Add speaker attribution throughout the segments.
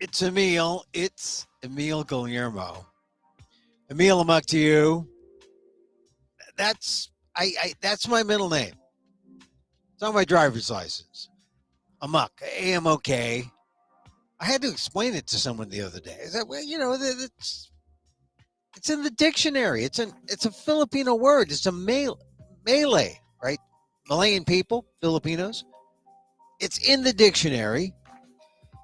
Speaker 1: It's Emil. It's Emil Guillermo. Emil Amok to you. That's my middle name. It's on my driver's license. Amok. AMOK. I had to explain it to someone the other day. I said, well, it's in the dictionary. It's a Filipino word. It's a Malay, right? Malayan people, Filipinos. It's in the dictionary.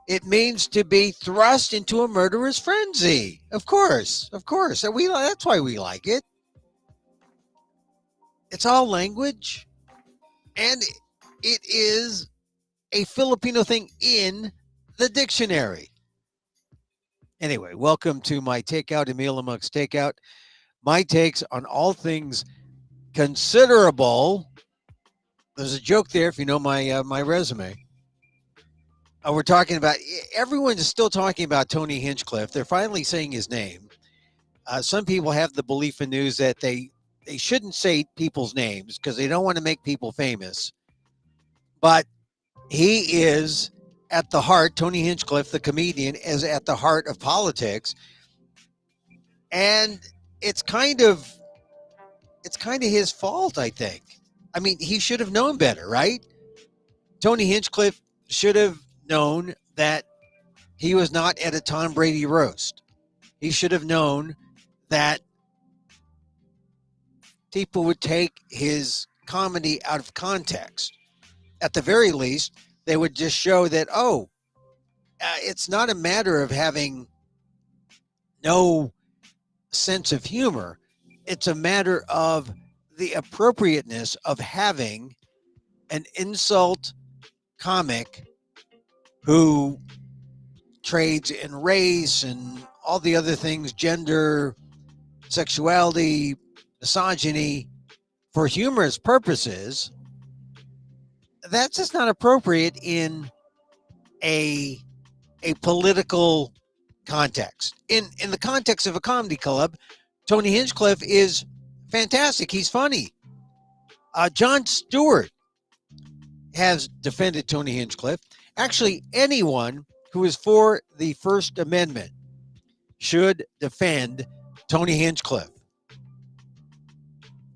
Speaker 1: It means to be thrust into a murderous frenzy. Of course, of course. That's why we like it. It's all language, and it is a Filipino thing in the dictionary. Anyway, welcome to my Takeout, Emil Amok's Takeout. My takes on all things considerable. There's a joke there if you know my resume. We're talking about, everyone's still talking about Tony Hinchcliffe. They're finally saying his name. Some people have the belief in news that they shouldn't say people's names because they don't want to make people famous. But he is at the heart, Tony Hinchcliffe, the comedian, is at the heart of politics. And it's kind of his fault, I think. I mean, he should have known better, right? Tony Hinchcliffe should have known that he was not at a Tom Brady roast. He should have known that people would take his comedy out of context. At the very least, they would just show that, it's not a matter of having no sense of humor. It's a matter of the appropriateness of having an insult comic who trades in race and all the other things, gender, sexuality, misogyny, for humorous purposes. That's just not appropriate in a political context. In the context of a comedy club, Tony Hinchcliffe is fantastic. He's funny. Jon Stewart has defended Tony Hinchcliffe. Actually, anyone who is for the First Amendment should defend Tony Hinchcliffe.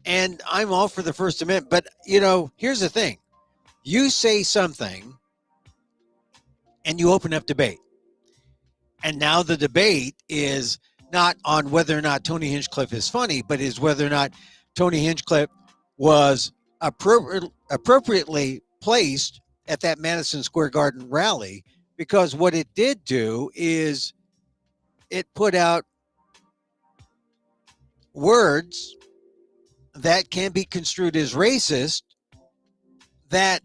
Speaker 1: And I'm all for the First Amendment. But, here's the thing. You say something and you open up debate. And now the debate is not on whether or not Tony Hinchcliffe is funny, but is whether or not Tony Hinchcliffe was appropriately placed at that Madison Square Garden rally, because what it did do is it put out words that can be construed as racist that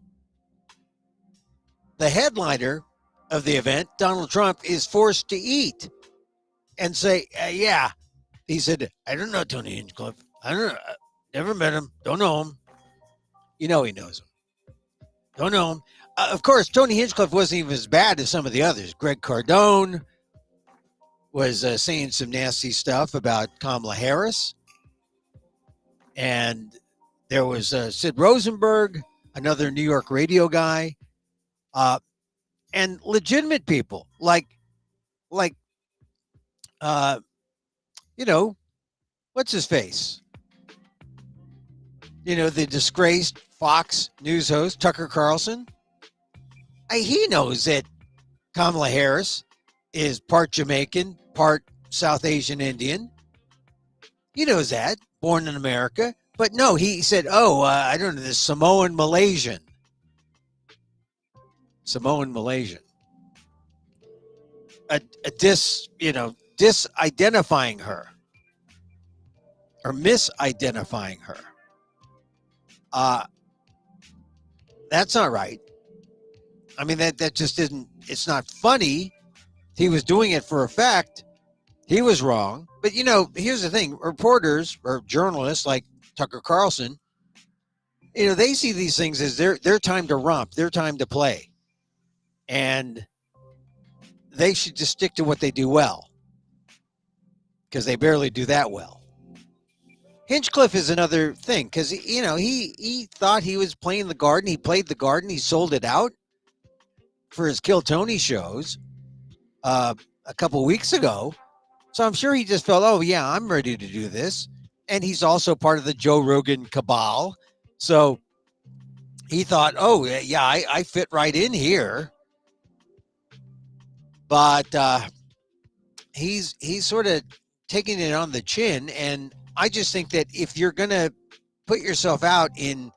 Speaker 1: the headliner of the event, Donald Trump, is forced to eat and say, yeah. He said, I don't know Tony Hinchcliffe. I don't know. Never met him. Don't know him. He knows him. Don't know him. Of course, Tony Hinchcliffe wasn't even as bad as some of the others. Greg Cardone was saying some nasty stuff about Kamala Harris. And there was Sid Rosenberg, another New York radio guy, and legitimate people like what's his face? The disgraced Fox News host, Tucker Carlson. He knows that Kamala Harris is part Jamaican, part South Asian Indian. He knows that, born in America. But no, he said, I don't know, this Samoan Malaysian. Disidentifying her or misidentifying her. That's not right. I mean, that just isn't, it's not funny. He was doing it for effect. He was wrong. But, here's the thing. Reporters or journalists like Tucker Carlson, they see these things as their time to romp, their time to play. And they should just stick to what they do well, because they barely do that well. Hinchcliffe is another thing, because, he thought he was playing the Garden. He played the Garden. He sold it out for his Kill Tony shows. a couple weeks ago. So I'm sure he just felt, oh, yeah, I'm ready to do this. And he's also part of the Joe Rogan cabal. So he thought, oh, yeah, I fit right in here. But he's sort of taking it on the chin. And I just think that if you're going to put yourself out in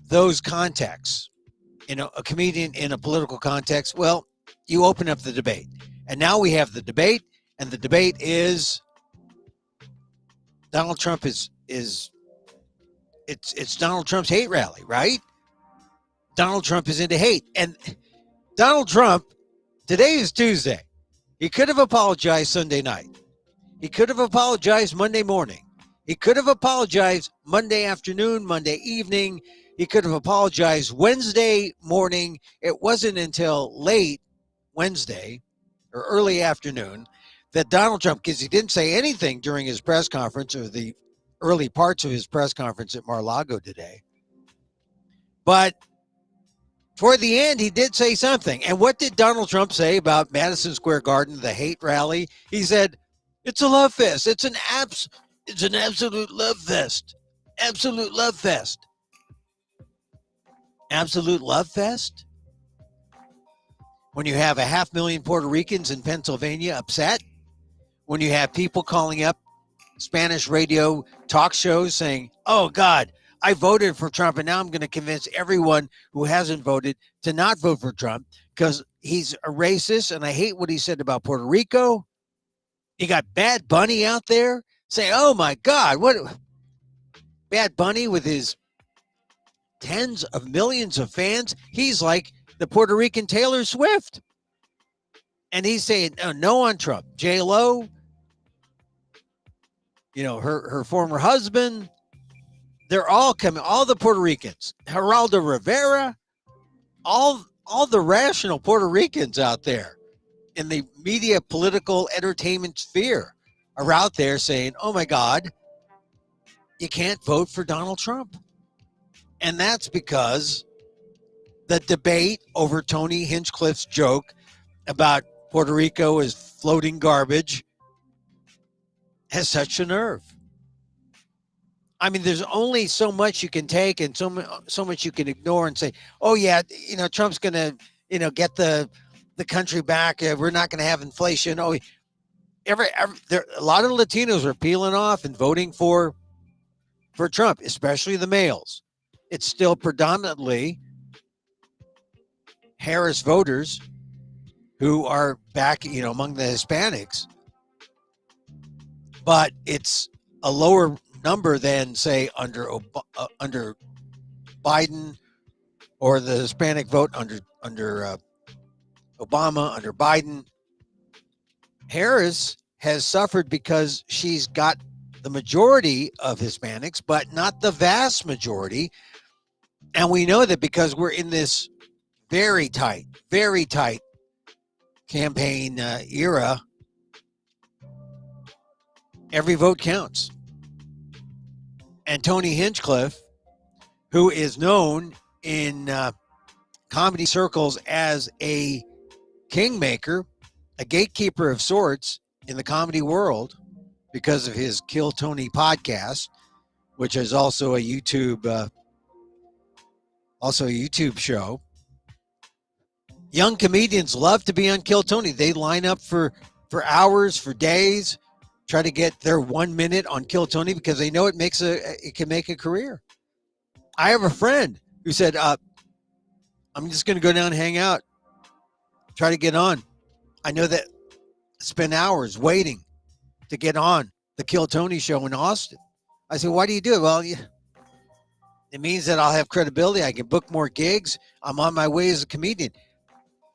Speaker 1: those contexts, a comedian in a political context, well, you open up the debate. And now we have the debate, and the debate is Donald Trump it's Donald Trump's hate rally, right? Donald Trump is into hate. And Donald Trump, today is Tuesday. He could have apologized Sunday night. He could have apologized Monday morning. He could have apologized Monday afternoon, Monday evening. He could have apologized Wednesday morning. It wasn't until late Wednesday or early afternoon that Donald Trump, because he didn't say anything during his press conference or the early parts of his press conference at Mar-a-Lago today. But toward the end, he did say something. And what did Donald Trump say about Madison Square Garden, the hate rally? He said, it's a love fest. It's an absolute love fest. Absolute love fest. Absolute love fest? When you have 500,000 Puerto Ricans in Pennsylvania upset? When you have people calling up Spanish radio talk shows saying, oh, God, I voted for Trump, and now I'm going to convince everyone who hasn't voted to not vote for Trump because he's a racist, and I hate what he said about Puerto Rico. You got Bad Bunny out there saying, oh, my God, what Bad Bunny with his tens of millions of fans. He's like the Puerto Rican Taylor Swift. And he's saying, no on Trump. J-Lo, her former husband, they're all coming, all the Puerto Ricans, Geraldo Rivera, all the rational Puerto Ricans out there in the media, political, entertainment sphere are out there saying, oh my God, you can't vote for Donald Trump. And that's because the debate over Tony Hinchcliffe's joke about Puerto Rico is floating garbage has such a nerve. I mean, there's only so much you can take and so much you can ignore and say, oh, yeah, Trump's going to, get the country back. We're not going to have inflation. Oh, a lot of Latinos are peeling off and voting for Trump, especially the males. It's still predominantly Harris voters who are back, among the Hispanics. But it's a lower number than, say, under Biden or the Hispanic vote under Obama, under Biden. Harris has suffered because she's got the majority of Hispanics, but not the vast majority. And we know that because we're in this very tight campaign era, every vote counts. And Tony Hinchcliffe, who is known in comedy circles as a kingmaker, a gatekeeper of sorts in the comedy world because of his Kill Tony podcast, which is also a YouTube show. Young comedians love to be on Kill Tony. They line up for hours, for days, try to get their 1 minute on Kill Tony because they know it can make a career. I have a friend who said, I'm just going to go down and hang out, try to get on. I know that spend hours waiting to get on the Kill Tony show in Austin. I said, why do you do it? Well, it means that I'll have credibility. I can book more gigs. I'm on my way as a comedian.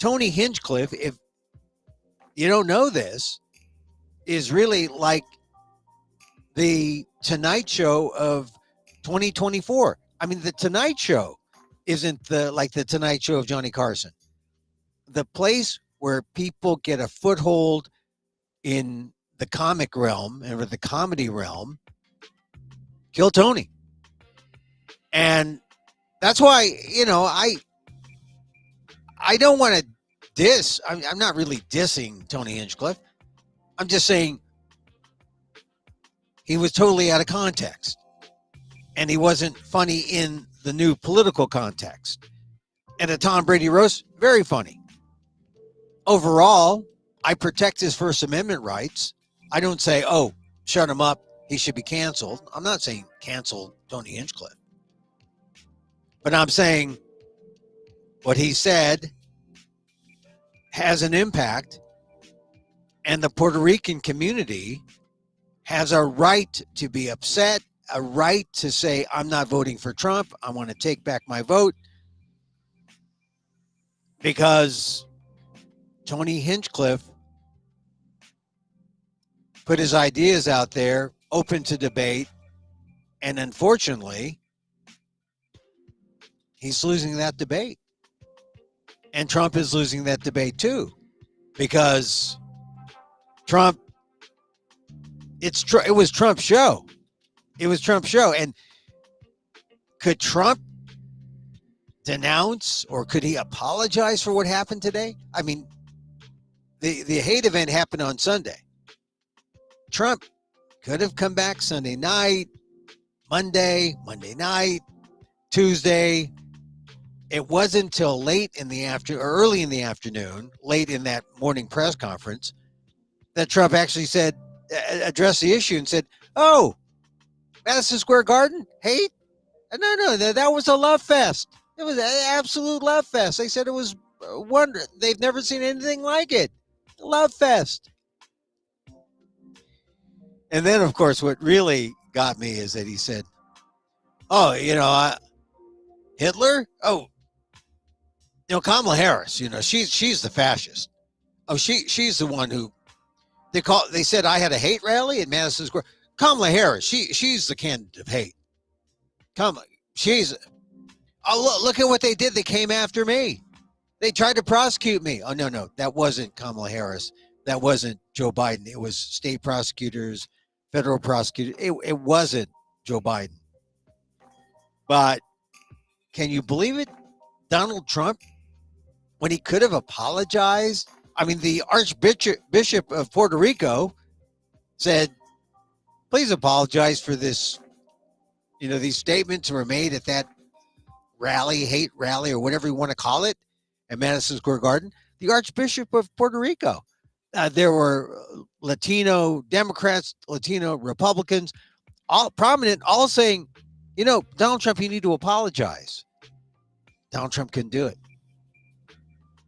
Speaker 1: Tony Hinchcliffe, if you don't know this, is really like the Tonight Show of 2024. I mean, the Tonight Show isn't like the Tonight Show of Johnny Carson. The place where people get a foothold in the comic realm and the comedy realm, Kill Tony. And that's why, I don't want to I'm not really dissing Tony Hinchcliffe. I'm just saying he was totally out of context. And he wasn't funny in the new political context. And a Tom Brady roast, very funny. Overall, I protect his First Amendment rights. I don't say, oh, shut him up, he should be canceled. I'm not saying cancel Tony Hinchcliffe. But I'm saying what he said has an impact, and the Puerto Rican community has a right to be upset, a right to say, I'm not voting for Trump. I want to take back my vote because Tony Hinchcliffe put his ideas out there, open to debate, and unfortunately, he's losing that debate. And Trump is losing that debate too, because Trump, it was Trump's show. It was Trump's show. And could Trump denounce, or could he apologize for what happened today? I mean, the hate event happened on Sunday. Trump could have come back Sunday night, Monday night, Tuesday. It wasn't until late in the afternoon, or early in the afternoon, late in that morning press conference, that Trump actually said, addressed the issue and said, oh, Madison Square Garden, hate? No, that was a love fest. It was an absolute love fest. They said it was wonder. They've never seen anything like it. Love fest. And then, of course, what really got me is that he said, oh, Hitler? Oh, Kamala Harris, she's the fascist. Oh, she's the one who they said I had a hate rally at Madison Square. Kamala Harris, she's the candidate of hate. Look at what they did. They came after me. They tried to prosecute me. Oh, no, that wasn't Kamala Harris. That wasn't Joe Biden. It was state prosecutors, federal prosecutors. It wasn't Joe Biden. But can you believe it? Donald Trump, when he could have apologized, I mean, the Archbishop of Puerto Rico said, please apologize for this. These statements were made at that hate rally, or whatever you want to call it, at Madison Square Garden. The Archbishop of Puerto Rico. There were Latino Democrats, Latino Republicans, all prominent, all saying, Donald Trump, you need to apologize. Donald Trump couldn't do it.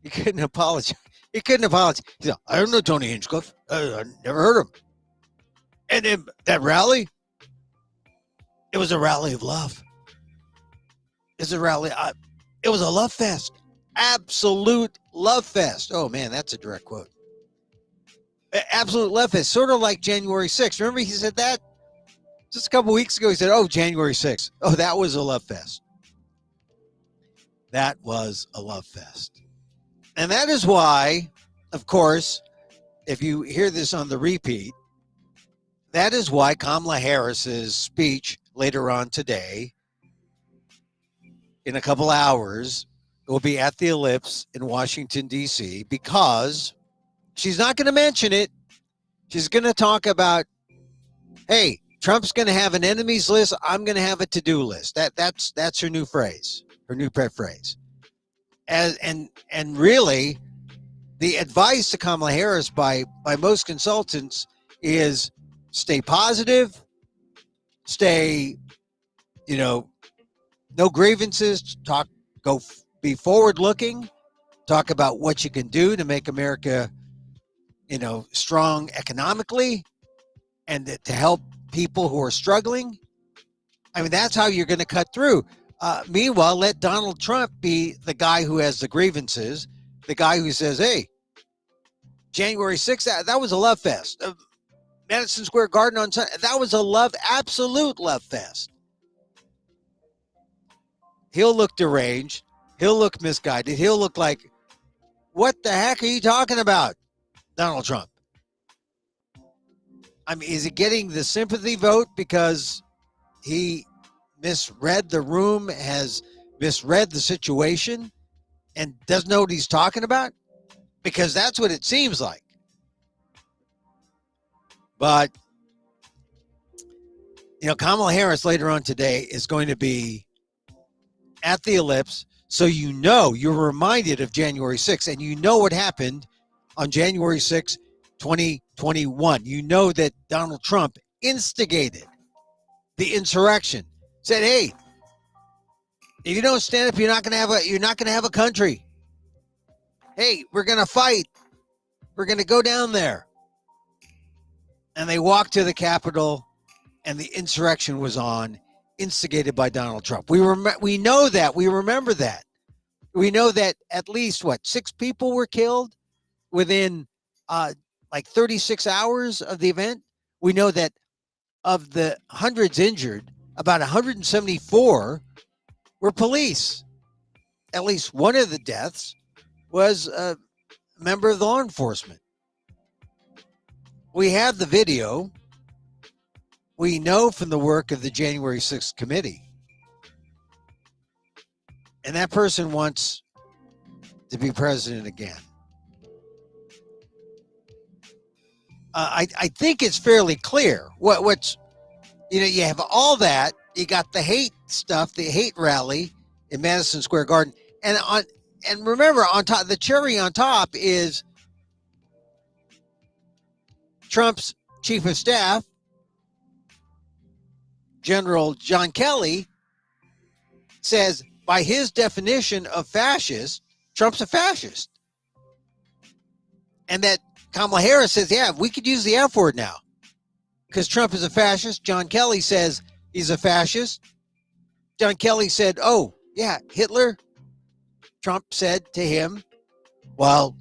Speaker 1: He couldn't apologize. He couldn't apologize. He said, I don't know Tony Hinchcliffe. I never heard him. And then that rally, it was a rally of love. It's a rally. It was a love fest. Absolute love fest. Oh, man, that's a direct quote. Absolute love fest. Sort of like January 6th. Remember he said that? Just a couple weeks ago, he said, oh, January 6th. Oh, that was a love fest. That was a love fest. And that is why, of course, if you hear this on the repeat, that is why Kamala Harris's speech later on today, in a couple hours, will be at the Ellipse in Washington, D.C., because she's not going to mention it. She's going to talk about, hey, Trump's going to have an enemies list. I'm going to have a to-do list. That's her new phrase, her new pet phrase. And really, the advice to Kamala Harris by most consultants is stay positive, stay, no grievances, be forward-looking, talk about what you can do to make America, strong economically, and to help people who are struggling. I mean, that's how you're going to cut through. Meanwhile, let Donald Trump be the guy who has the grievances, the guy who says, hey, January 6th, that was a love fest. Madison Square Garden on Sunday, that was absolute love fest. He'll look deranged. He'll look misguided. He'll look like, what the heck are you talking about, Donald Trump? I mean, is he getting the sympathy vote because he misread the room, has misread the situation, and doesn't know what he's talking about? because that's what it seems like. But, Kamala Harris later on today is going to be at the ellipse. So you're reminded of January 6th, and you know what happened on January 6th, 2021. You know that Donald Trump instigated the insurrection, said, hey, if you don't stand up, you're not going to have a country. Hey, we're going to fight. We're going to go down there. And they walked to the Capitol, and the insurrection was on, instigated by Donald Trump. We know that. We remember that. We know that at least, 6 people were killed within 36 hours of the event. We know that of the hundreds injured, about 174 were police. At least one of the deaths was a member of the law enforcement. We have the video. We know from the work of the January 6th committee. And that person wants to be president again. I think it's fairly clear what's, you have all that. You got the hate stuff, the hate rally in Madison Square Garden. And remember, on top, the cherry on top is Trump's chief of staff, General John Kelly, says by his definition of fascist, Trump's a fascist. And that Kamala Harris says, yeah, we could use the F word now because Trump is a fascist. John Kelly says he's a fascist. John Kelly said, oh, yeah, Hitler. Trump said to him, while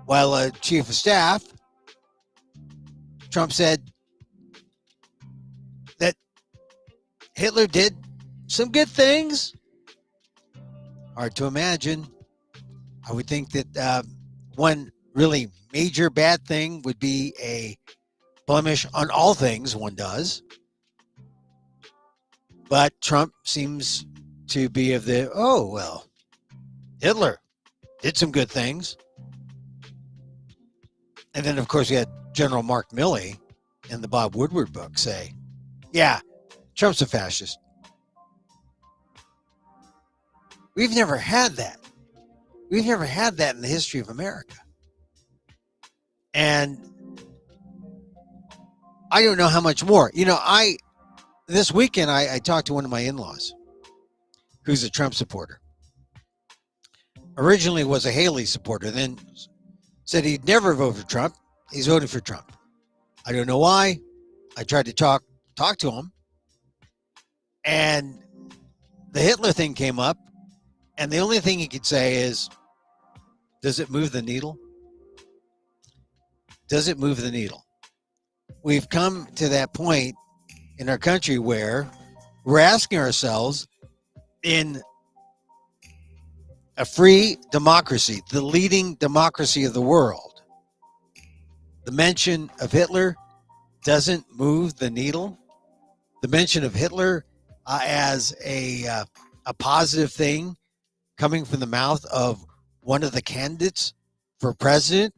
Speaker 1: a chief of staff, Trump said that Hitler did some good things. Hard to imagine. I would think that one really major bad thing would be a blemish on all things one does. But Trump seems to be of the, oh, well, Hitler did some good things. And then, of course, we had General Mark Milley in the Bob Woodward book say, yeah, Trump's a fascist. We've never had that. We've never had that in the history of America. And I don't know how much more. This weekend, I talked to one of my in-laws who's a Trump supporter. Originally was a Haley supporter, then said he'd never vote for Trump. He's voting for Trump. I don't know why. I tried to talk to him. And the Hitler thing came up. And the only thing he could say is, does it move the needle? Does it move the needle? We've come to that point in our country where we're asking ourselves, in a free democracy, the leading democracy of the world, the mention of Hitler doesn't move the needle. The mention of Hitler as a positive thing coming from the mouth of one of the candidates for president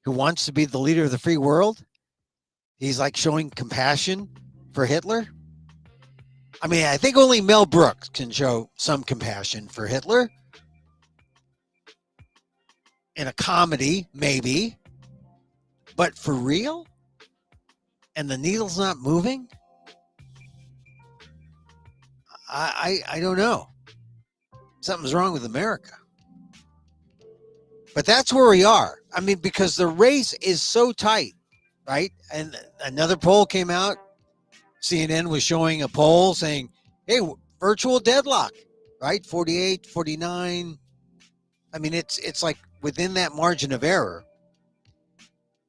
Speaker 1: who wants to be the leader of the free world, he's like showing compassion for Hitler. I mean, I think only Mel Brooks can show some compassion for Hitler. In a comedy, maybe. But for real? And the needle's not moving? I don't know. Something's wrong with America. But that's where we are. I mean, because the race is so tight, right? And another poll came out. CNN was showing a poll saying, hey, virtual deadlock, right? 48, 49. I mean, it's like within that margin of error.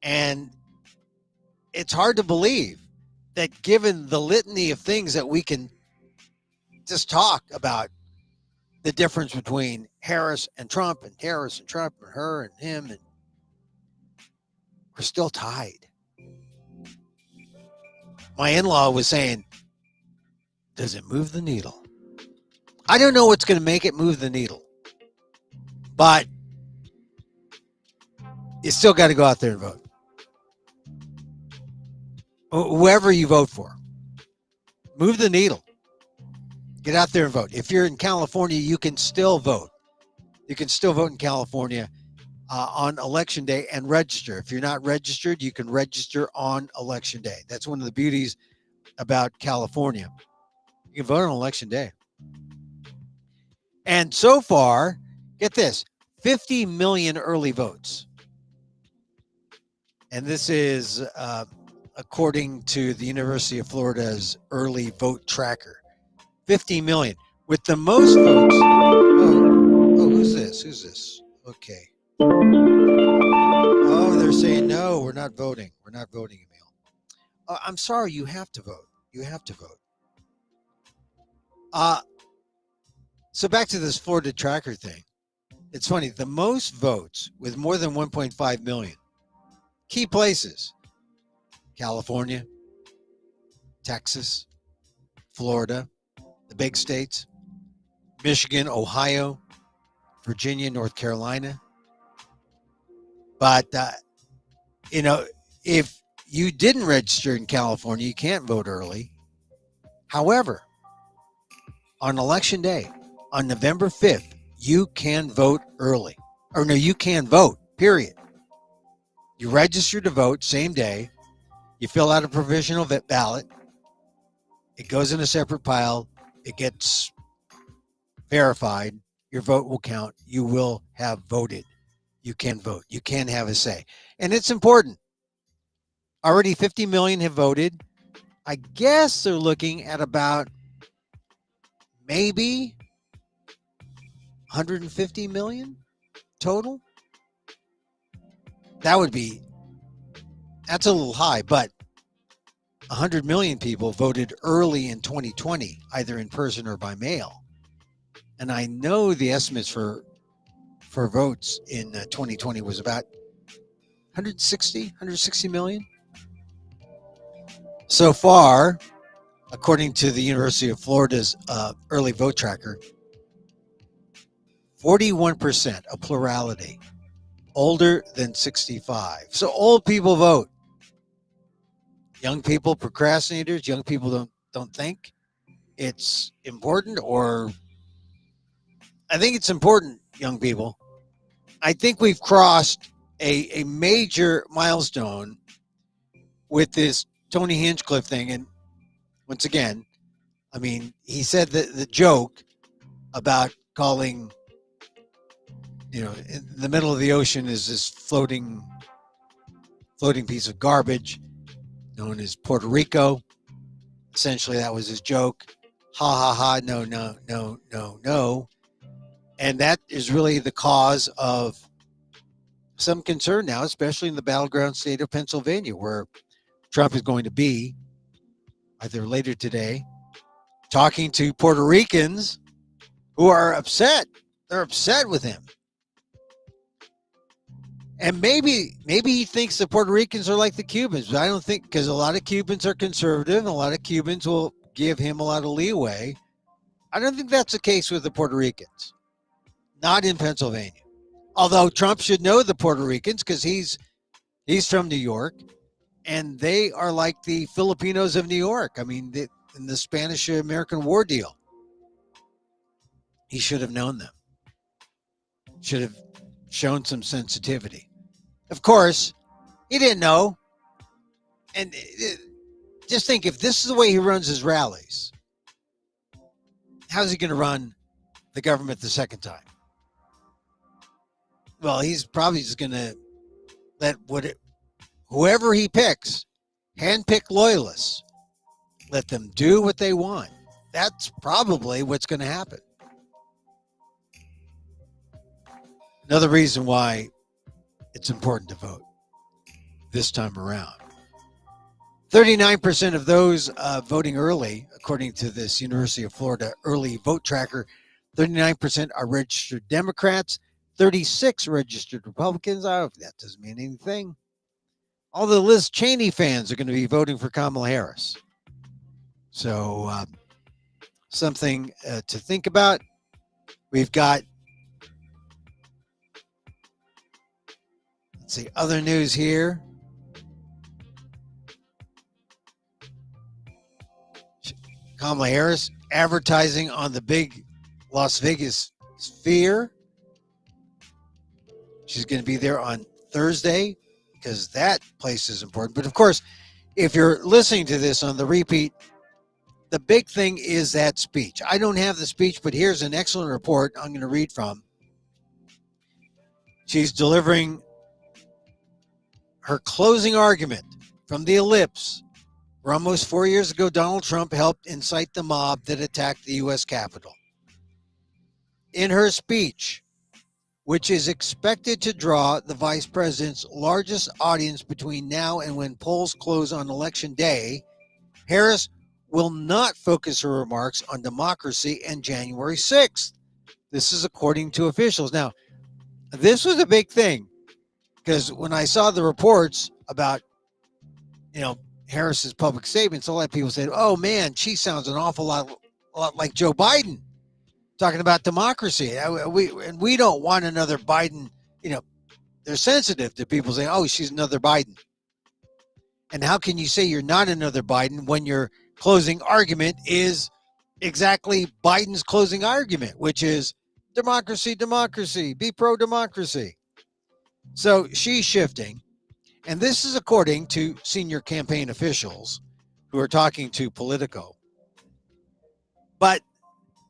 Speaker 1: And it's hard to believe that given the litany of things that we can just talk about, the difference between Harris and Trump and Harris and Trump and her and him, and we're still tied. My in-law was saying, does it move the needle? I don't know what's going to make it move the needle, but You still got to go out there and vote. Whoever you vote for, move the needle. Get out there and vote. If you're in California, you can still vote. You can still vote in California on election day and register. If you're not registered, you can register on election day. That's one of the beauties about California. You can vote on election day. And so far, get this, 50 million early votes. And this is according to the University of Florida's early vote tracker. 50 million. With the most votes. Oh, who's this? Who's this? Okay. Oh, they're saying, no, we're not voting. We're not voting, Emil. I'm sorry, you have to vote. You have to vote. So back to this Florida tracker thing. It's funny. The most votes with more than 1.5 million. Key places. California, Texas, Florida, the big states, Michigan, Ohio, Virginia, North Carolina. But, if you didn't register in California, you can't vote early. However, on election day, on November 5th, you can vote early. Or no, you can vote, period. You register to vote same day. You fill out a provisional ballot. It goes in a separate pile. It gets verified. Your vote will count. You will have voted. You can vote. You can have a say. And it's important. Already 50 million have voted. I guess they're looking at about maybe 150 million total. That's a little high, but 100 million people voted early in 2020, either in person or by mail. And I know the estimates for votes in 2020 was about 160 million. So far, according to the University of Florida's early vote tracker, 41%, a plurality, older than 65. So old people vote. Young people, procrastinators, young people don't think it's important, or I think it's important, young people. I think we've crossed a major milestone with this Tony Hinchcliffe thing. And once again, I mean, he said the joke about calling, in the middle of the ocean is this floating piece of garbage known as Puerto Rico. Essentially, that was his joke. Ha, ha, ha, no, no, no, no, no. And that is really the cause of some concern now, especially in the battleground state of Pennsylvania, where Trump is going to be either later today talking to Puerto Ricans who are upset. They're upset with him. And maybe he thinks the Puerto Ricans are like the Cubans, but I don't think, because a lot of Cubans are conservative and a lot of Cubans will give him a lot of leeway. I don't think that's the case with the Puerto Ricans. Not in Pennsylvania. Although Trump should know the Puerto Ricans because he's from New York, and they are like the Filipinos of New York. I mean, in the Spanish-American War deal, he should have known them. Should have shown some sensitivity. Of course, he didn't know. And just think, if this is the way he runs his rallies, how's he going to run the government the second time? Well, he's probably just going to let whoever he picks, handpick loyalists, let them do what they want. That's probably what's going to happen. Another reason why it's important to vote this time around. 39% of those voting early, according to this University of Florida early vote tracker, 39% are registered Democrats, 36 registered Republicans. That doesn't mean anything. All the Liz Cheney fans are going to be voting for Kamala Harris. So something to think about. We've got, Let's see, other news here. Kamala Harris advertising on the big Las Vegas Sphere. She's going to be there on Thursday because that place is important. But of course, if you're listening to this on the repeat, the big thing is that speech. I don't have the speech, but here's an excellent report I'm going to read from. She's delivering her closing argument from the ellipse. For almost 4 years ago, Donald Trump helped incite the mob that attacked the U.S. Capitol. In her speech, which is expected to draw the vice president's largest audience between now and when polls close on Election Day, Harris will not focus her remarks on democracy and January 6th. This is according to officials. Now, this was a big thing because when I saw the reports about, Harris's public statements, a lot of people said, oh man, she sounds an awful lot like Joe Biden talking about democracy. We don't want another Biden. They're sensitive to people saying, oh, she's another Biden. And how can you say you're not another Biden when your closing argument is exactly Biden's closing argument, which is democracy, democracy, be pro-democracy. So she's shifting. And this is according to senior campaign officials who are talking to Politico. But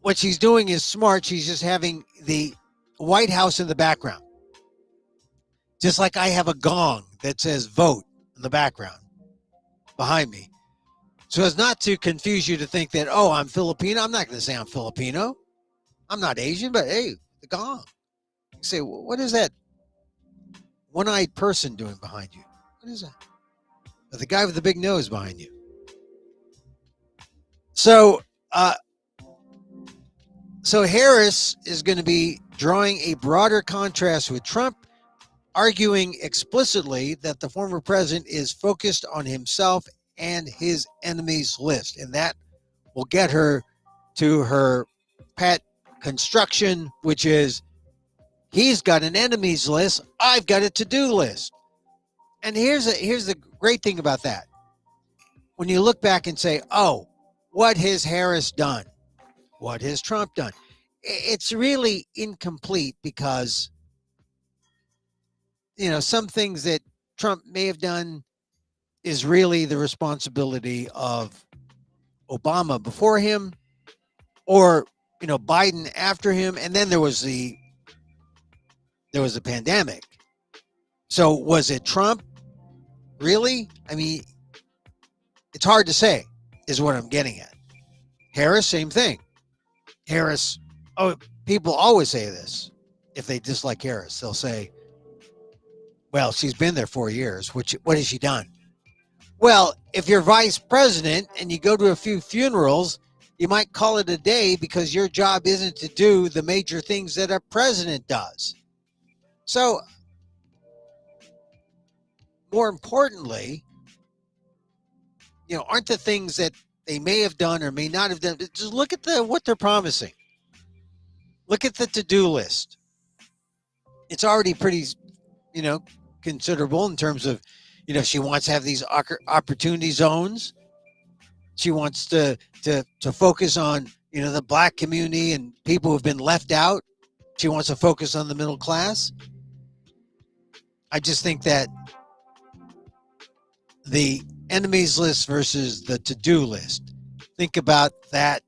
Speaker 1: what she's doing is smart. She's just having the White House in the background. Just like I have a gong that says vote in the background behind me. So as not to confuse you to think that, oh, I'm Filipino. I'm not going to say I'm Filipino. I'm not Asian, but hey, the gong. You say, well, what is that one-eyed person doing behind you? What is that? The guy with the big nose behind you. So Harris is going to be drawing a broader contrast with Trump, arguing explicitly that the former president is focused on himself and his enemies list. And that will get her to her pet construction, which is he's got an enemies list. I've got a to-do list. And here's the great thing about that. When you look back and say, oh, what has Harris done? What has Trump done? It's really incomplete because, some things that Trump may have done is really the responsibility of Obama before him or, Biden after him. And then there was the pandemic. So was it Trump? Really? I mean, it's hard to say is what I'm getting at. Harris, same thing. Harris, people always say this. If they dislike Harris, they'll say, well, she's been there 4 years. What has she done? Well, if you're vice president and you go to a few funerals, you might call it a day because your job isn't to do the major things that a president does. So, more importantly, aren't the things that they may have done or may not have done, just look at what they're promising. Look at the to-do list. It's already pretty, considerable in terms of, she wants to have these opportunity zones. She wants to focus on, the black community and people who've been left out. She wants to focus on the middle class. I just think that the enemies list versus the to-do list. Think about that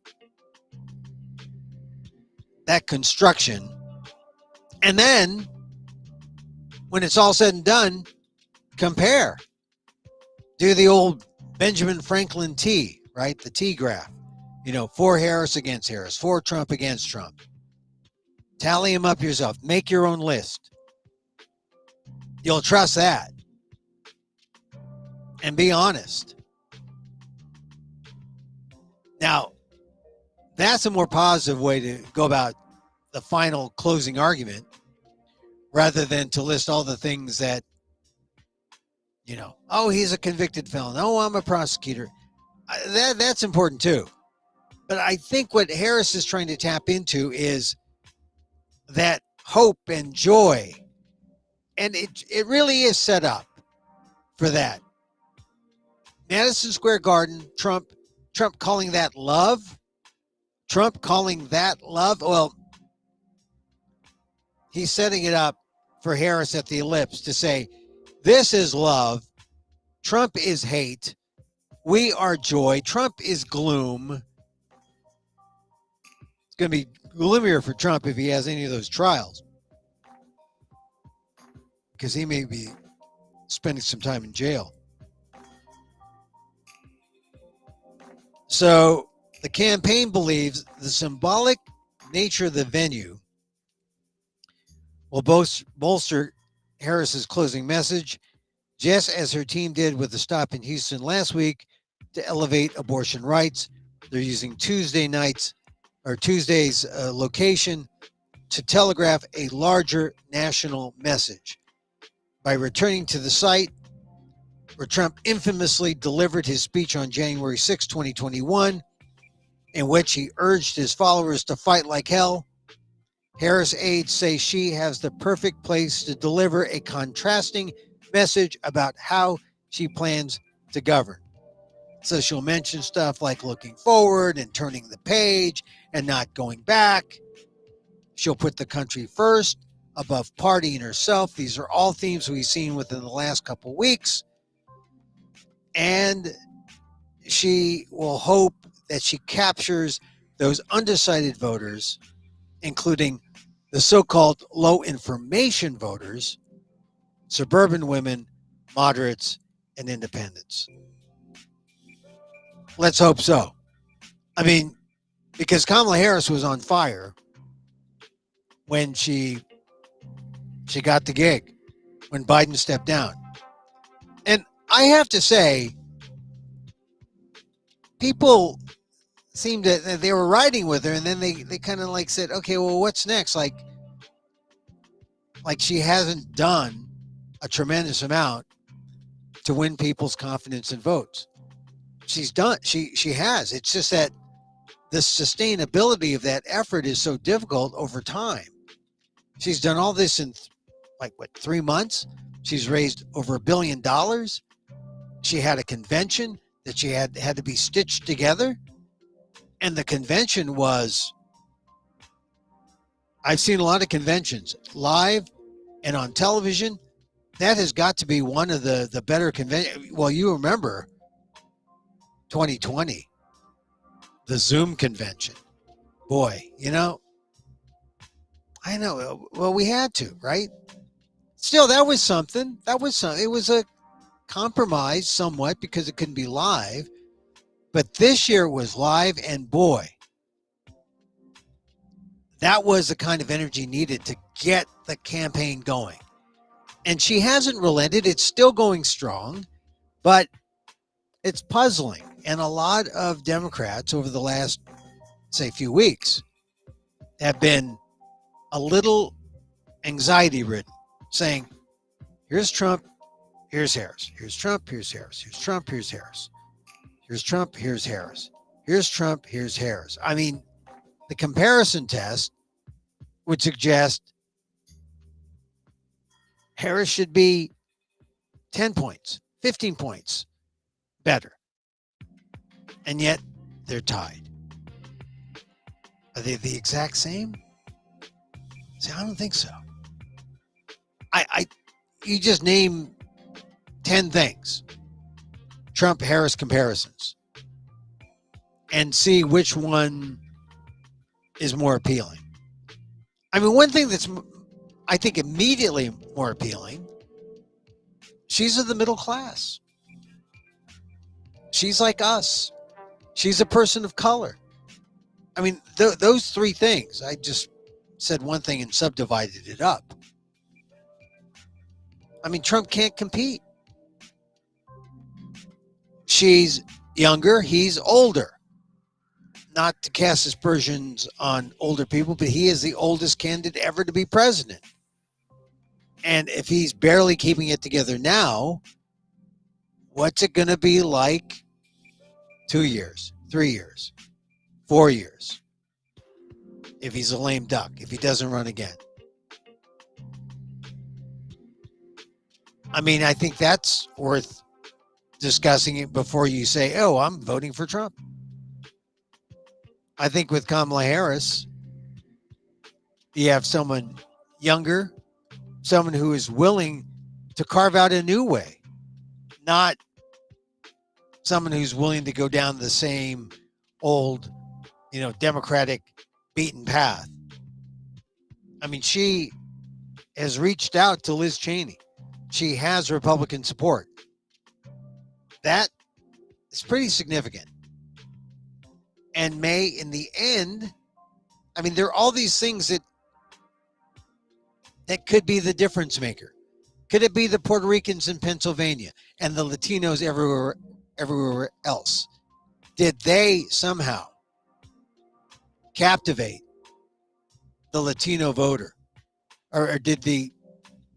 Speaker 1: construction. And then when it's all said and done, compare. Do the old Benjamin Franklin T, right? The T graph. For Harris against Harris, for Trump against Trump. Tally them up yourself. Make your own list. You'll trust that. And be honest. Now, that's a more positive way to go about the final closing argument rather than to list all the things that, oh, he's a convicted felon. Oh, I'm a prosecutor. That's important too. But I think what Harris is trying to tap into is that hope and joy And it really is set up for that. Madison Square Garden, Trump calling that love. Trump calling that love. Well, he's setting it up for Harris at the Ellipse to say, this is love. Trump is hate. We are joy. Trump is gloom. It's going to be gloomier for Trump if he has any of those trials, because he may be spending some time in jail. So the campaign believes the symbolic nature of the venue will bolster Harris's closing message, just as her team did with the stop in Houston last week to elevate abortion rights. They're using Tuesday's location to telegraph a larger national message. By returning to the site where Trump infamously delivered his speech on January 6, 2021, in which he urged his followers to fight like hell, Harris aides say she has the perfect place to deliver a contrasting message about how she plans to govern. So she'll mention stuff like looking forward and turning the page and not going back. She'll put the country first above party and herself. These are all themes we've seen within the last couple of weeks. And she will hope that she captures those undecided voters, including the so-called low information voters, suburban women, moderates, and independents. Let's hope so. I mean, because Kamala Harris was on fire when she got the gig, when Biden stepped down. And I have to say, people seemed that they were riding with her, and then they kind of like said, okay, well, what's next? Like she hasn't done a tremendous amount to win people's confidence and votes. She's done. She has. It's just that the sustainability of that effort is so difficult over time. She's done all this in 3 months. She's raised over $1 billion. She had a convention that she had to be stitched together. And the convention was, I've seen a lot of conventions live and on television. That has got to be one of the better conventions. Well, you remember 2020, the Zoom convention. Boy, I know. Well, we had to, right? Still, that was something. It was a compromise somewhat because it couldn't be live. But this year it was live, and boy, that was the kind of energy needed to get the campaign going. And she hasn't relented. It's still going strong, but it's puzzling. And a lot of Democrats over the last, say, few weeks have been a little anxiety-ridden, saying, here's Trump, here's Harris. Here's Trump, here's Harris. Here's Trump, here's Harris. Here's Trump, here's Harris. Here's Trump, here's Harris. I mean, the comparison test would suggest Harris should be 10 points, 15 points better. And yet they're tied. Are they the exact same? See, I don't think so. You just name 10 things, Trump-Harris comparisons, and see which one is more appealing. I mean, one thing that's, I think, immediately more appealing, she's of the middle class. She's like us. She's a person of color. I mean, those three things, I just said one thing and subdivided it up. I mean, Trump can't compete. She's younger, he's older. Not to cast aspersions on older people, but he is the oldest candidate ever to be president. And if he's barely keeping it together now, what's it going to be like 2 years, 3 years, 4 years? If he's a lame duck, if he doesn't run again. I mean, I think that's worth discussing it before you say, oh, I'm voting for Trump. I think with Kamala Harris, you have someone younger, someone who is willing to carve out a new way, not someone who's willing to go down the same old, Democratic beaten path. I mean, she has reached out to Liz Cheney. She has Republican support. That is pretty significant. And may, in the end, I mean, there are all these things that could be the difference maker. Could it be the Puerto Ricans in Pennsylvania and the Latinos everywhere else? Did they somehow captivate the Latino voter, or did the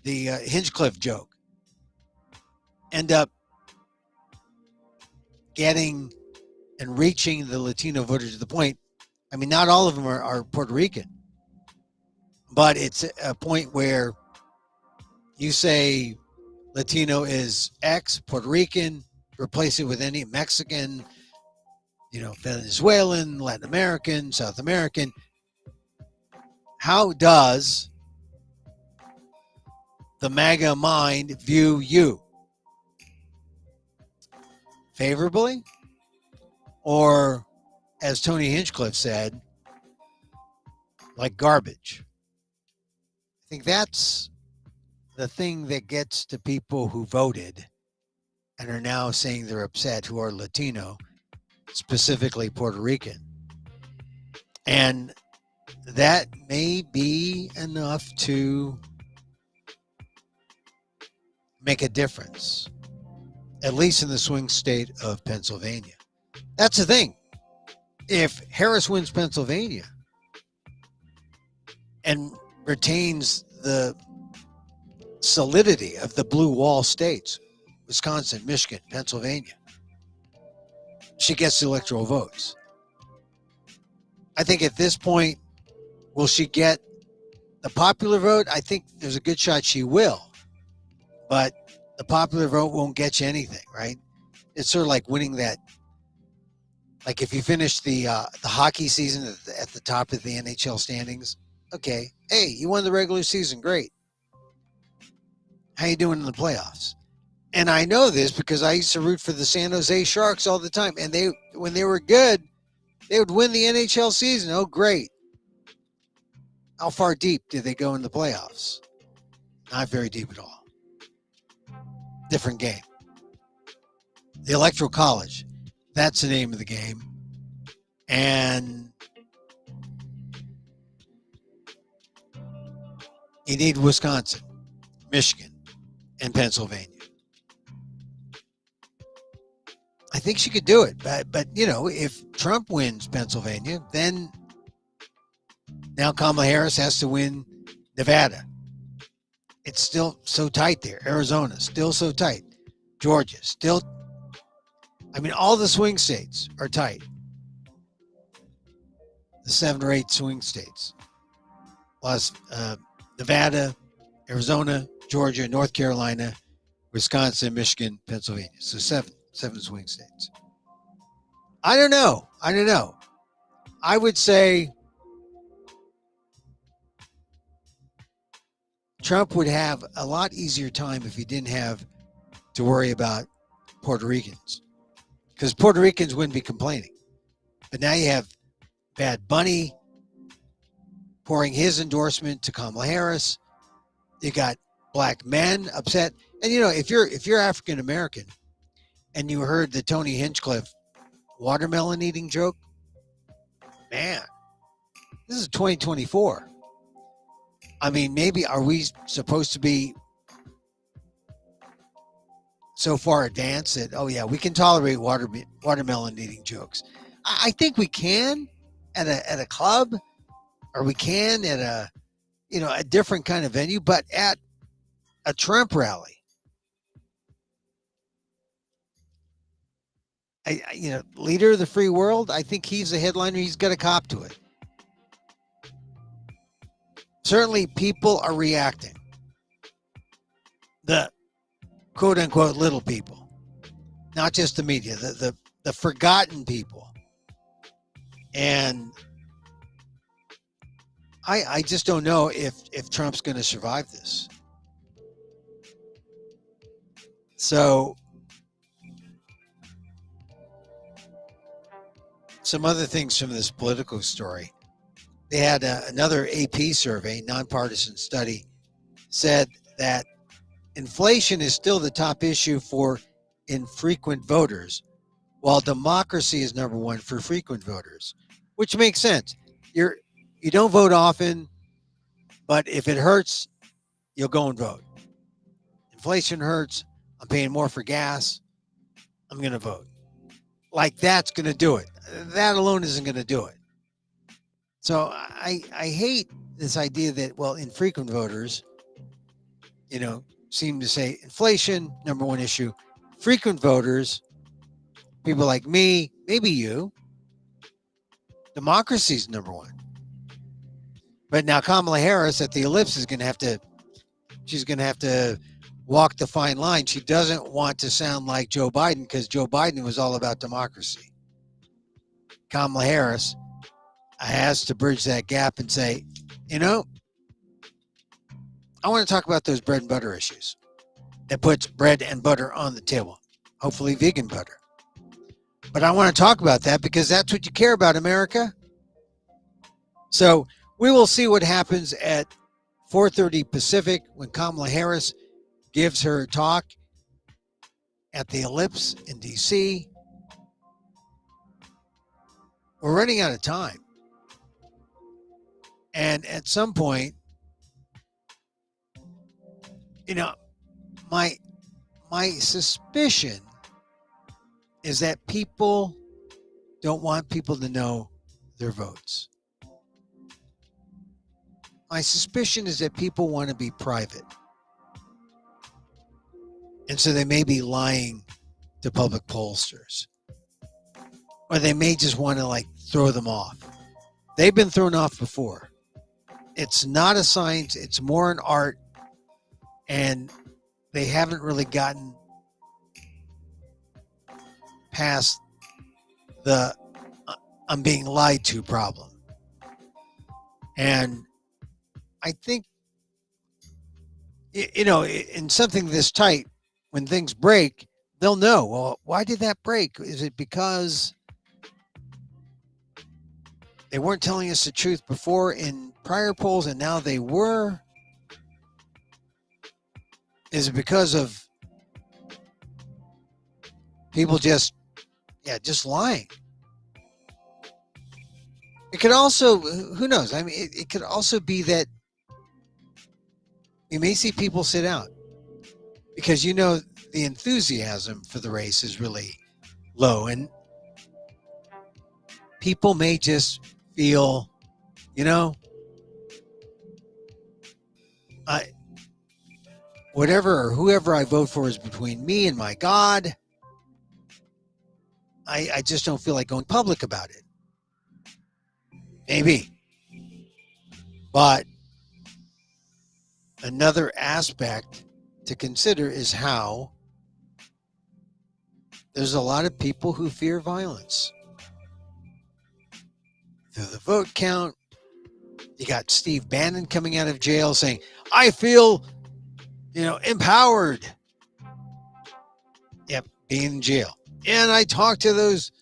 Speaker 1: Hinchcliffe joke end up getting and reaching the Latino voter to the point? I mean, not all of them are Puerto Rican, but it's a point where you say Latino is X, Puerto Rican, replace it with any Mexican, Venezuelan, Latin American, South American. How does the MAGA mind view you? Favorably? Or, as Tony Hinchcliffe said, like garbage? I think that's the thing that gets to people who voted and are now saying they're upset, who are Latino, specifically Puerto Rican. And that may be enough to make a difference, at least in the swing state of Pennsylvania. That's the thing. If Harris wins Pennsylvania and retains the solidity of the blue wall states, Wisconsin, Michigan, Pennsylvania, she gets the electoral votes. I think at this point, will she get the popular vote? I think there's a good shot she will, but the popular vote won't get you anything, right? It's sort of like winning that. Like if you finish the hockey season at the top of the NHL standings, okay, hey, you won the regular season, great. How you doing in the playoffs? And I know this because I used to root for the San Jose Sharks all the time, and when they were good, they would win the NHL season. Oh, great. How far deep did they go in the playoffs? Not very deep at all. Different game. The Electoral College. That's the name of the game. And you need Wisconsin, Michigan, and Pennsylvania. I think she could do it. But if Trump wins Pennsylvania, then now Kamala Harris has to win Nevada. It's still so tight there. Arizona, still so tight. Georgia, still. I mean, all the swing states are tight. The 7 or 8 swing states. Plus Nevada, Arizona, Georgia, North Carolina, Wisconsin, Michigan, Pennsylvania. So 7 swing states. I don't know. I would say Trump would have a lot easier time if he didn't have to worry about Puerto Ricans, because Puerto Ricans wouldn't be complaining. But now you have Bad Bunny pouring his endorsement to Kamala Harris. You got black men upset. And if you're African American and you heard the Tony Hinchcliffe watermelon eating joke, man, this is 2024. I mean, maybe are we supposed to be so far advanced that, oh yeah, we can tolerate watermelon eating jokes? I think we can at a club, or we can at a different kind of venue, but at a Trump rally, leader of the free world, I think he's the headliner. He's got a cop to it. Certainly people are reacting. The quote unquote little people, not just the media, the forgotten people. And I just don't know if Trump's going to survive this. So some other things from this political story. They had another AP survey, nonpartisan study, said that inflation is still the top issue for infrequent voters, while democracy is number one for frequent voters, which makes sense. You don't vote often, but if it hurts, you'll go and vote. Inflation hurts. I'm paying more for gas. I'm going to vote. Like that's going to do it. That alone isn't going to do it. So I hate this idea that, well, infrequent voters, seem to say inflation, number one issue. Frequent voters, people like me, maybe you, democracy's number one. But now Kamala Harris at the ellipse is going to have to walk the fine line. She doesn't want to sound like Joe Biden because Joe Biden was all about democracy. Kamala Harris has to bridge that gap and say, I want to talk about those bread and butter issues that puts bread and butter on the table, hopefully vegan butter. But I want to talk about that because that's what you care about, America. So we will see what happens at 4:30 Pacific when Kamala Harris gives her talk at the Ellipse in D.C. We're running out of time. And at some point, my suspicion is that people don't want people to know their votes. My suspicion is that people want to be private. And so they may be lying to public pollsters. Or they may just want to throw them off. They've been thrown off before. It's not a science, it's more an art. And they haven't really gotten past the I'm being lied to problem. And I think, in something this tight, when things break, they'll know, well, why did that break? Is it because they weren't telling us the truth before in prior polls and now they were? Is it because of people just lying? It could also, who knows? I mean, it could also be that you may see people sit out because, the enthusiasm for the race is really low. And people may just feel, whatever or whoever I vote for is between me and my God. I just don't feel like going public about it. Maybe. But another aspect to consider is how there's a lot of people who fear violence. Through the vote count, you got Steve Bannon coming out of jail saying, I feel, empowered. Yep, being in jail. And I talked to those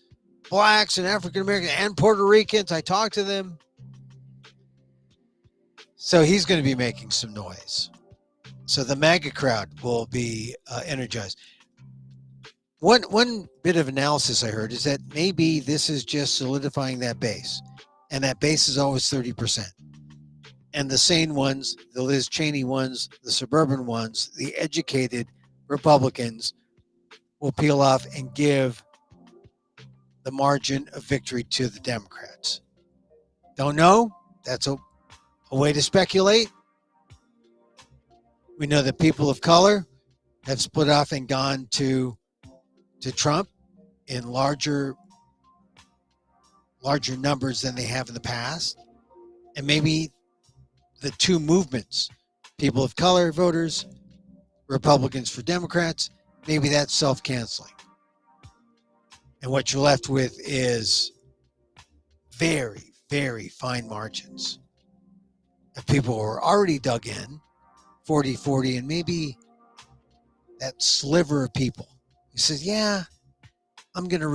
Speaker 1: blacks and African Americans and Puerto Ricans. I talked to them. So he's going to be making some noise. So the MAGA crowd will be energized. One bit of analysis I heard is that maybe this is just solidifying that base. And that base is always 30%. And the sane ones, the Liz Cheney ones, the suburban ones, the educated Republicans will peel off and give the margin of victory to the Democrats. Don't know. That's a way to speculate. We know that people of color have split off and gone to Trump in larger numbers than they have in the past. And maybe the two movements, people of color voters Republicans for Democrats, maybe that's self-canceling. And what you're left with is very, very fine margins of people who are already dug in, 40-40, and maybe that sliver of people who says, yeah, I'm gonna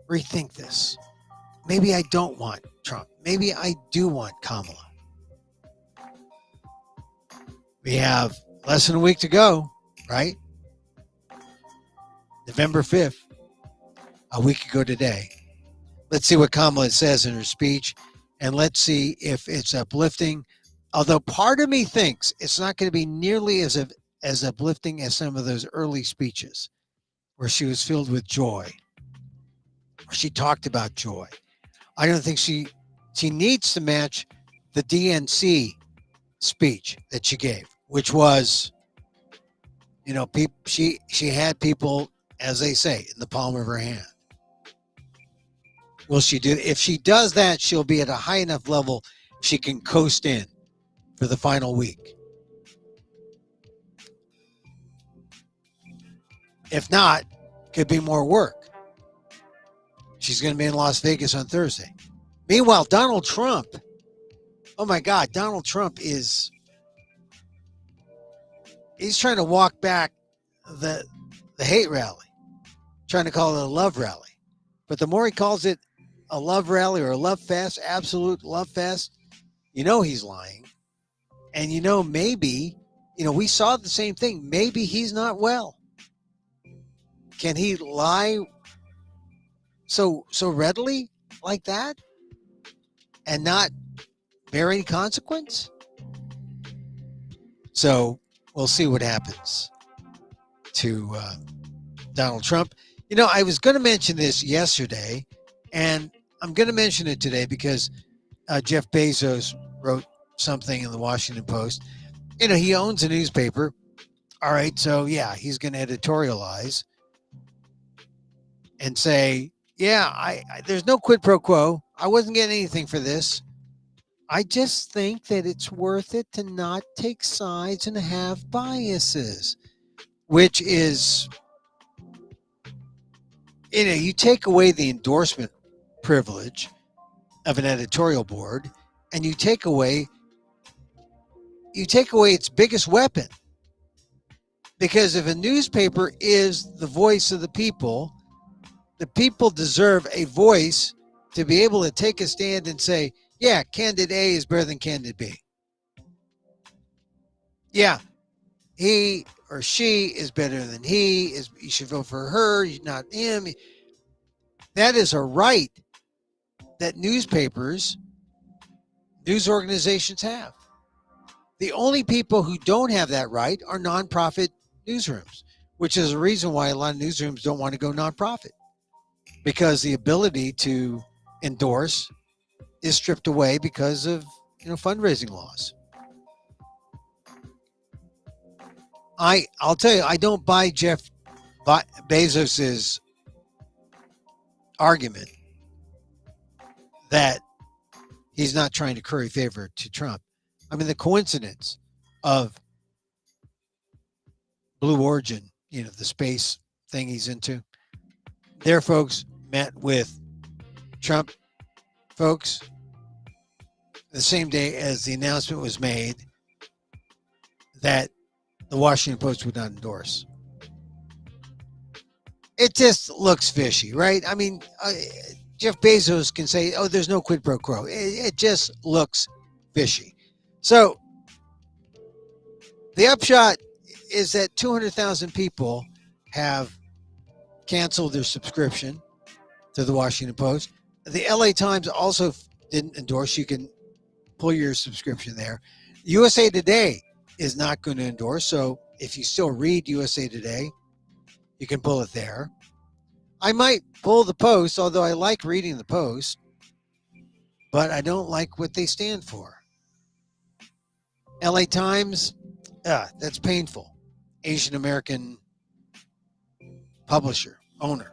Speaker 1: rethink this. Maybe I don't want Trump. Maybe I do want Kamala. We have less than a week to go, right? November 5th, a week ago today. Let's see what Kamala says in her speech, and let's see if it's uplifting. Although part of me thinks it's not going to be nearly as uplifting as some of those early speeches where she was filled with joy, where she talked about joy. I don't think she needs to match the DNC speech that she gave, which was, she had people, as they say, in the palm of her hand. Will she do? If she does that, she'll be at a high enough level she can coast in for the final week. If not, could be more work. She's going to be in Las Vegas on Thursday. Meanwhile, Donald Trump, oh my God, Donald Trump he's trying to walk back the hate rally, trying to call it a love rally. But the more he calls it a love rally or a love fest, absolute love fest, he's lying. And maybe, we saw the same thing. Maybe he's not well. Can he lie so readily like that and not bear any consequence? So we'll see what happens to Donald Trump. I was going to mention this yesterday, and I'm going to mention it today because Jeff Bezos wrote something in the Washington Post. He owns a newspaper. All right, so yeah, he's going to editorialize and say, yeah, I there's no quid pro quo. I wasn't getting anything for this. I just think that it's worth it to not take sides and have biases, which is, you take away the endorsement privilege of an editorial board, and you take away its biggest weapon. Because if a newspaper is the voice of the people deserve a voice to be able to take a stand and say, yeah, candidate A is better than candidate B. Yeah, he or she is better than he. You should vote for her, not him. That is a right that news organizations have. The only people who don't have that right are nonprofit newsrooms, which is a reason why a lot of newsrooms don't want to go nonprofit, because the ability to endorse is stripped away because of fundraising laws. I'll tell you, I don't buy Jeff Bezos's argument that he's not trying to curry favor to Trump. I mean, the coincidence of Blue Origin, the space thing he's into, their folks met with Trump folks the same day as the announcement was made that the Washington Post would not endorse. It just looks fishy, right? I mean, Jeff Bezos can say, oh, there's no quid pro quo. It just looks fishy. So the upshot is that 200,000 people have canceled their subscription to the Washington Post. The LA Times also didn't endorse. You can pull your subscription there. USA Today is not going to endorse. So if you still read USA Today, you can pull it there. I might pull the Post, although I like reading the Post, but I don't like what they stand for. LA Times, that's painful. Asian American publisher, owner.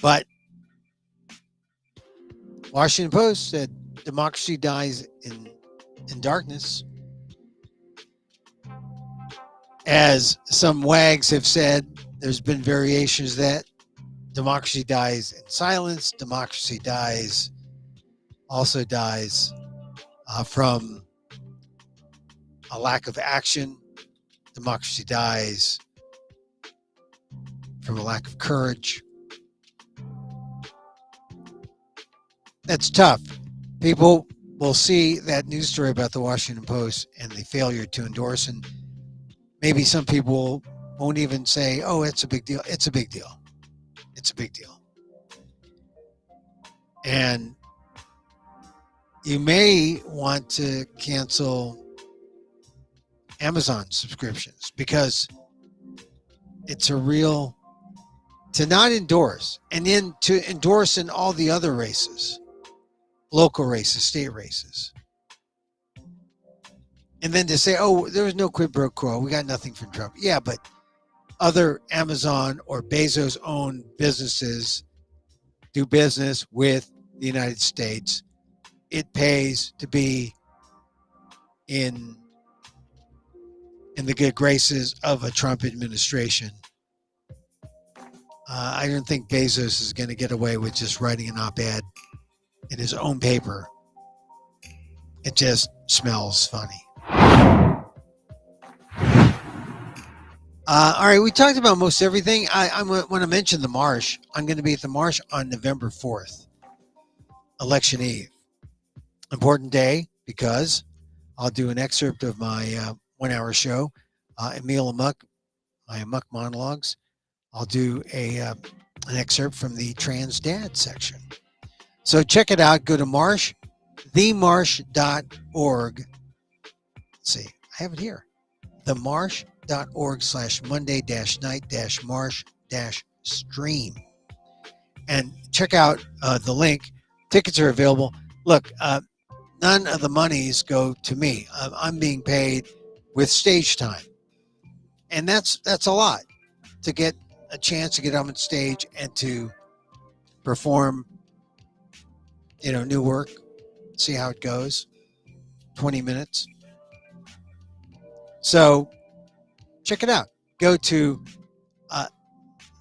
Speaker 1: But Washington Post said democracy dies in darkness. As some wags have said, there's been variations that democracy dies in silence. Democracy also dies from a lack of action. Democracy dies from a lack of courage. That's tough. People will see that news story about the Washington Post and the failure to endorse, and maybe some people won't even say, oh, it's a big deal. It's a big deal. It's a big deal. And you may want to cancel Amazon subscriptions because it's a real, to not endorse and then to endorse in all the other races, local races, state races. And then to say, oh, there was no quid pro quo. We got nothing from Trump. Yeah, but other Amazon or Bezos owned businesses do business with the United States. It pays to be in the good graces of a Trump administration. I don't think Bezos is going to get away with just writing an op-ed in his own paper. It just smells funny. All right, we talked about most everything. I want to mention the Marsh. I'm going to be at the Marsh on November 4th, Election Eve. Important day because I'll do an excerpt of my 1 hour show, Emil Amok, my Amok monologues. I'll do an excerpt from the Trans Dad section. So check it out. Go to Marsh, themarsh.org. Let's see, I have it here. themarsh.org/Monday-night-marsh-stream. And check out the link. Tickets are available. Look, none of the monies go to me. I'm being paid with stage time. And that's a lot to get a chance to get on stage and to perform, new work, see how it goes. 20 minutes. So check it out. Go to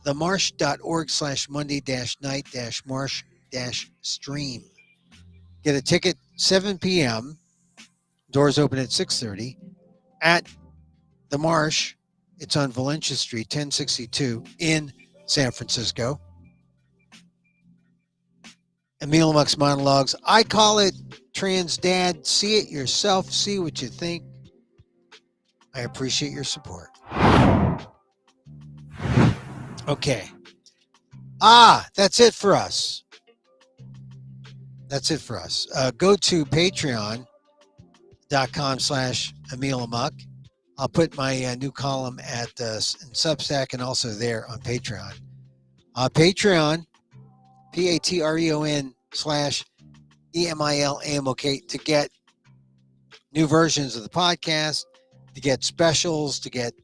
Speaker 1: themarsh.org/Monday-night-marsh-stream. Get a ticket 7 p.m. Doors open at 6:30 at the Marsh. It's on Valencia Street, 1062 in San Francisco. Emil Amok's monologues. I call it Trans Dad. See it yourself. See what you think. I appreciate your support. Okay. That's it for us. Go to patreon.com/Emil Amok. I'll put my new column at in Substack and also there on Patreon. Patreon, Patreon/EMILAMOK to get new versions of the podcast, to get specials, it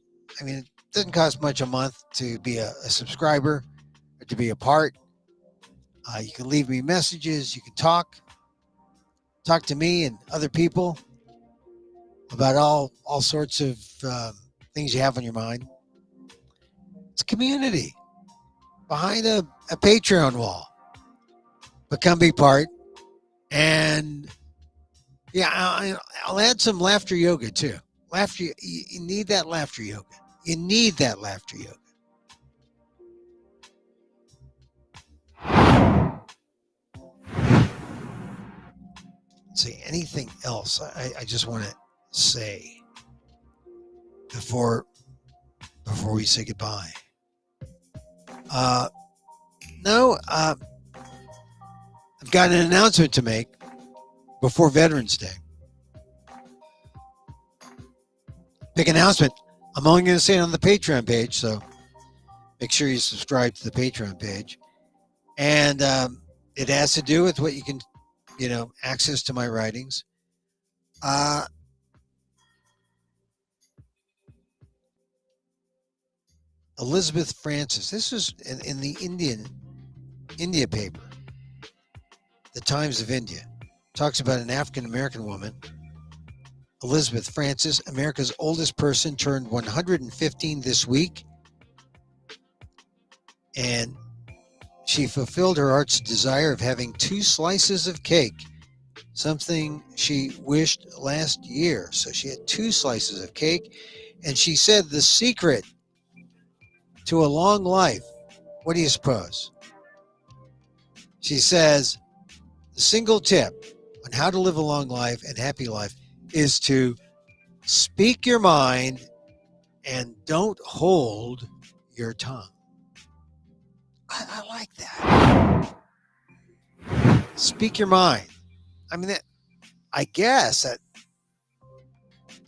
Speaker 1: doesn't cost much a month to be a subscriber or to be a part. You can leave me messages. You can talk to me and other people about all sorts of things you have on your mind. It's a community behind a Patreon wall. But come be part. And yeah, I'll add some laughter yoga too. Laughter, you need that laughter yoga. You need that laughter yoga. Let's see, anything else I just want to say before we say goodbye? No, I've got an announcement to make before Veterans Day. Big announcement. I'm only going to say it on the Patreon page, so make sure you subscribe to the Patreon page. And it has to do with what you can, access to my writings. Elizabeth Francis. This is in the India paper, the Times of India. Talks about an African American woman Elizabeth Francis, America's oldest person, turned 115 this week. And she fulfilled her heart's desire of having 2 slices of cake, something she wished last year. So she had 2 slices of cake. And she said the secret to a long life, what do you suppose? She says the single tip on how to live a long life and happy life is to speak your mind and don't hold your tongue. I like that. Speak your mind. I mean, I guess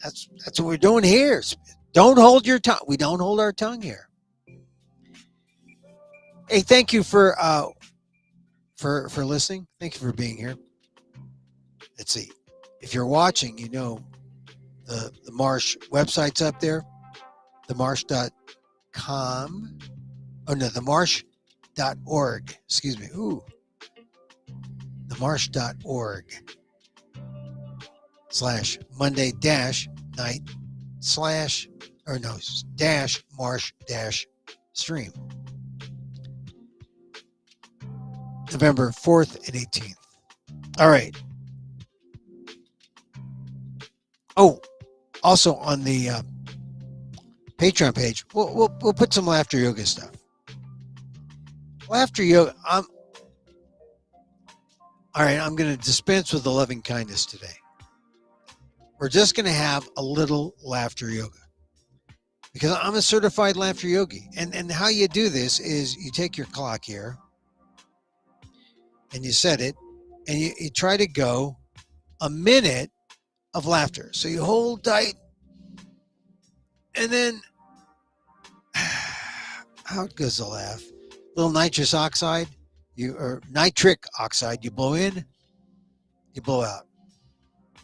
Speaker 1: that's what we're doing here. Don't hold your tongue. We don't hold our tongue here. Hey, thank you for listening. Thank you for being here. Let's see. If you're watching, you know the Marsh website's up there. themarsh.com. Oh no, themarsh.org. Excuse me. Ooh. themarsh.org /Monday -night -marsh -stream. November 4th and 18th. All right. Oh, also on the Patreon page, we'll put some laughter yoga stuff. Laughter yoga. All right. I'm going to dispense with the loving kindness today. We're just going to have a little laughter yoga because I'm a certified laughter yogi. And how you do this is you take your clock here and you set it and you try to go a minute of laughter. So you hold tight and then out goes the laugh. Little nitrous oxide, or nitric oxide, you blow in, you blow out.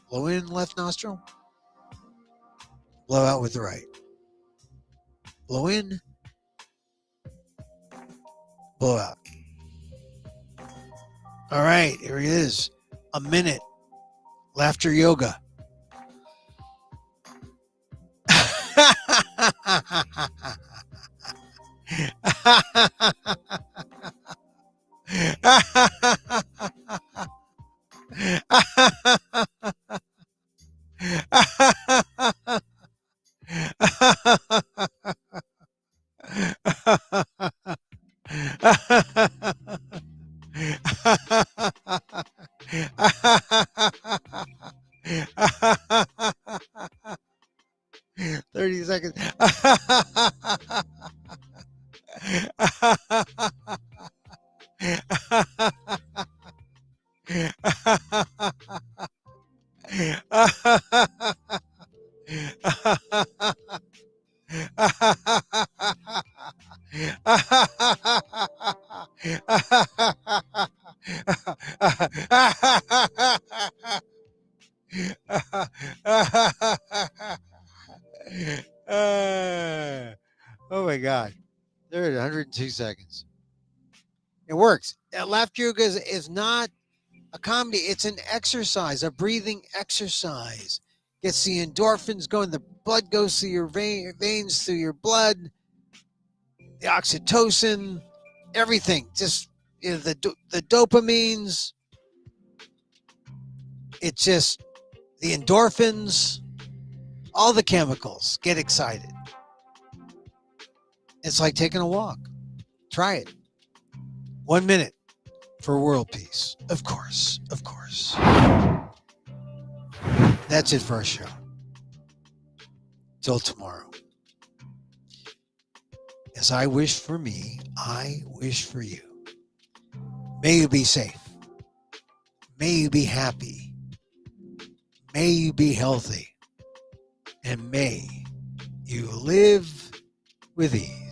Speaker 1: Blow in left nostril, blow out with the right. Blow in, blow out. All right, here it is. A minute. Laughter yoga. Seconds. Oh my God. They're at 102 seconds. It works. Laughter yoga is not a comedy. It's an exercise, a breathing exercise. Gets the endorphins going. The blood goes through your veins, through your blood. The oxytocin, everything. Just the dopamines. It's just the endorphins. All the chemicals get excited. It's like taking a walk. Try it. 1 minute for world peace. Of course. Of course. That's it for our show. Till tomorrow. As I wish for me, I wish for you. May you be safe. May you be happy. May you be healthy. And may you live with ease.